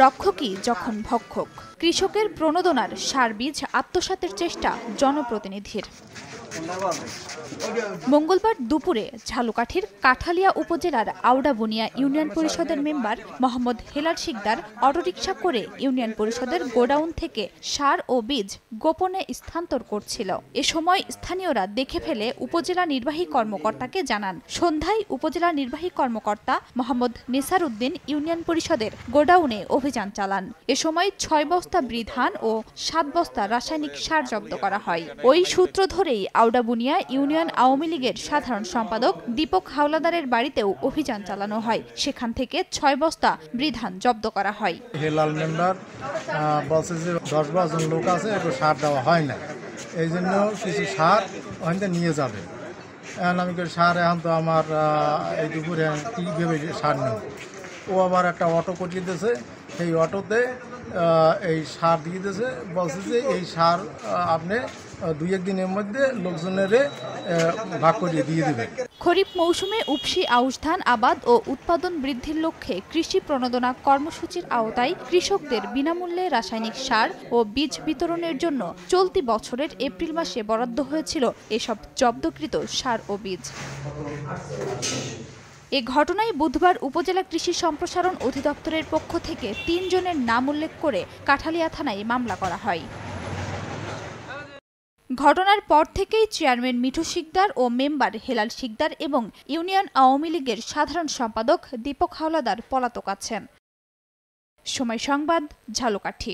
রক্ষকই যখন ভক্ষক, কৃষকের প্রণোদনার সার বীজ আত্মসাতের চেষ্টা জনপ্রতিনিধির। মঙ্গলবার দুপুরে ঝালকাঠির কাঠালিয়া উপজেলার আউড়াবুনিয়া ইউনিয়ন পরিষদের মেম্বার মোহাম্মদ হেলাল শিকদার অটোরিকশা করে ইউনিয়ন পরিষদের গোডাউন থেকে সার ও বীজ গোপনে স্থানান্তর করছিল। এ সময় স্থানীয়রা দেখে ফেলে উপজেলা নির্বাহী কর্মকর্তাকে জানান। সন্ধ্যায় উপজেলা নির্বাহী কর্মকর্তা মোহাম্মদ নেসার উদ্দিন ইউনিয়ন পরিষদের গোডাউনে অভিযান চালান। এ সময় ৬ বস্তা বৃধান ও ৭ বস্তা রাসায়নিক সার জব্দ করা হয়। ওই সূত্র ধরেই আউড়াবুনিয়া ইউনিয়ন আওয়ামী লীগের সাধারণ সম্পাদক দীপক হাওলাদারের বাড়িতেও অভিযান চালানো হয়। সেখান থেকে ৬ বস্তা বৃধান জব্দ করা হয়। হেলাল মেম্বার বলছে যে ১০-১২ জন লোক আছে, একটু সার দেওয়া হয় না, এই জন্য কিছু সার ওখানে নিয়ে যাবে। এখন আমি সার এখন তো আমার এই দুপুরে কীভাবে সার নেব। ও আবার একটা অটো করিয়ে দিয়েছে, সেই অটোতে এই সার দিয়ে দিয়েছে, বলছে যে এই সার আপনি ২-১ দিনের মধ্যে লোকজনের ভাগ করিয়ে দিয়ে দেবে। খরিফ মৌসুমে উপসি আউশ ধান আবাদ ও উৎপাদন বৃদ্ধির লক্ষ্যে কৃষি প্রণোদনা কর্মসূচির আওতায় কৃষকদের বিনামূল্যে রাসায়নিক সার ও বীজ বিতরণের জন্য চলতি বছরের এপ্রিল মাসে বরাদ্দ হয়েছিল এসব জব্দকৃত সার ও বীজ। এ ঘটনায় বুধবার উপজেলা কৃষি সম্প্রসারণ অধিদপ্তরের পক্ষ থেকে ৩ জনের নাম উল্লেখ করে কাঠালিয়া থানায় মামলা করা হয়। ঘটনার পর থেকেই চেয়ারম্যান মিঠু শিকদার ও মেম্বার হেলাল শিকদার এবং ইউনিয়ন আওয়ামী লীগের সাধারণ সম্পাদক দীপক হাওলাদার পলাতক আছেন। সময় সংবাদ, ঝালকাঠি।